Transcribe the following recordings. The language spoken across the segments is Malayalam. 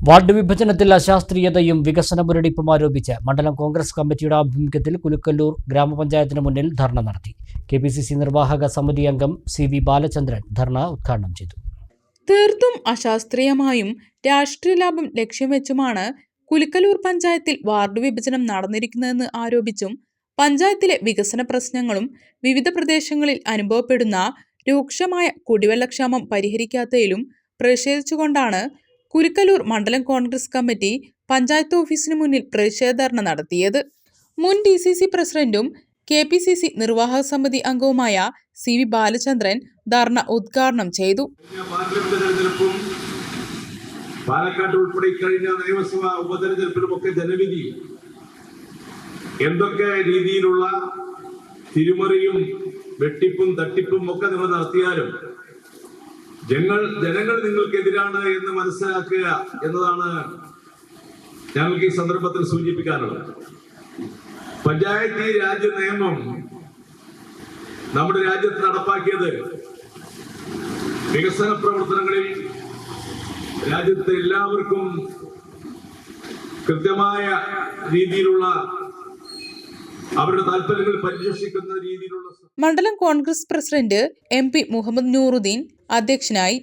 വാർഡ് വിഭജനത്തിൽ അശാസ്ത്രീയതയും വികസന മുരടിപ്പും ആരോപിച്ച് മണ്ഡലം കോൺഗ്രസ് കമ്മിറ്റിയുടെ ആഭിമുഖ്യത്തിൽ കുലുക്കല്ലൂർ ഗ്രാമപഞ്ചായത്തിന് മുന്നിൽ ധർണ നടത്തി. KPCC നിർവാഹക സമിതി അംഗം CV ബാലചന്ദ്രൻ ധർണ ഉദ്ഘാടനം ചെയ്തു. തീർത്തും അശാസ്ത്രീയമായും രാഷ്ട്രീയ ലാഭം ലക്ഷ്യം വെച്ചുമാണ് കുലുക്കല്ലൂർ പഞ്ചായത്തിൽ വാർഡ് വിഭജനം നടന്നിരിക്കുന്നതെന്ന് ആരോപിച്ചും പഞ്ചായത്തിലെ വികസന പ്രശ്നങ്ങളും വിവിധ പ്രദേശങ്ങളിൽ അനുഭവപ്പെടുന്ന രൂക്ഷമായ കുടിവെള്ളക്ഷാമം പരിഹരിക്കാത്തതിലും പ്രതിഷേധിച്ചുകൊണ്ടാണ് കുലുക്കല്ലൂർ മണ്ഡലം കോൺഗ്രസ് കമ്മിറ്റി പഞ്ചായത്ത് ഓഫീസിന് മുന്നിൽ പ്രതിഷേധ ധർണ നടത്തിയത്. മുൻ DCC പ്രസിഡന്റും KPCC നിർവാഹക സമിതി അംഗവുമായ CV ബാലചന്ദ്രൻ ധർണ ഉദ്ഘാടനം ചെയ്തു. പാലക്കാട് ഉൾപ്പെടെ കഴിഞ്ഞ നിയമസഭാ ഉപതെരഞ്ഞെടുപ്പിലുമൊക്കെ ജനവിധി എന്തൊക്കെ രീതിയിലുള്ള തിരിമറിയും വെട്ടിപ്പും തട്ടിപ്പും ഒക്കെ നിങ്ങൾ നടത്തിയാലും ജനങ്ങൾ നിങ്ങൾക്കെതിരാണ് എന്ന് മനസ്സിലാക്കുക എന്നതാണ് ഞങ്ങൾക്ക് ഈ സന്ദർഭത്തിൽ സൂചിപ്പിക്കാനുള്ളത്. പഞ്ചായത്ത് രാജ് നിയമം നമ്മുടെ രാജ്യത്ത് നടപ്പാക്കിയത് വികസന പ്രവർത്തനങ്ങളിൽ രാജ്യത്തെ എല്ലാവർക്കും കൃത്യമായ രീതിയിലുള്ള അവരുടെ താല്പര്യങ്ങൾ പരിരക്ഷിക്കുന്ന രീതിയിലുള്ള. മണ്ഡലം കോൺഗ്രസ് പ്രസിഡന്റ് MP മുഹമ്മദ് നൂറുദ്ദീൻ അധ്യക്ഷനായി.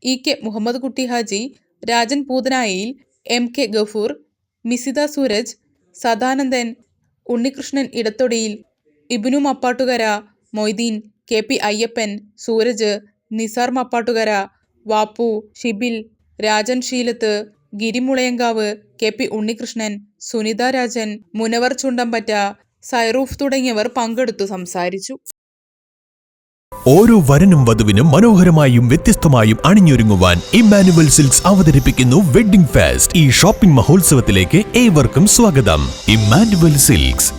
EK മുഹമ്മദ് കുട്ടി Haji, Rajan പൂതനായിൽ, MK Gafoor, Misitha Sooraj, Sadanandan, Unnikrishnan ഇടത്തൊടിയിൽ, Ibnu Mappattukara, Moideen, KP Ayyappan, Sooraj, Nisar Mappattukara, Vappu, Shibil, Rajan Sheelath, ഗിരിമുളയങ്കാവ്, KP Unnikrishnan, Sunitha Rajan, Munavar Chundampatta, Sairoof തുടങ്ങിയവർ പങ്കെടുത്തു സംസാരിച്ചു. ഓരോ വരനും വധുവിനും മനോഹരമായും വ്യത്യസ്തമായും അണിഞ്ഞൊരുങ്ങുവാൻ ഇമ്മാനുവൽ സിൽക്സ് അവതരിപ്പിക്കുന്നു വെഡ്ഡിംഗ് ഫെസ്റ്റ്. ഈ ഷോപ്പിംഗ് മഹോത്സവത്തിലേക്ക് ഏവർക്കും സ്വാഗതം. Emmanuel silks.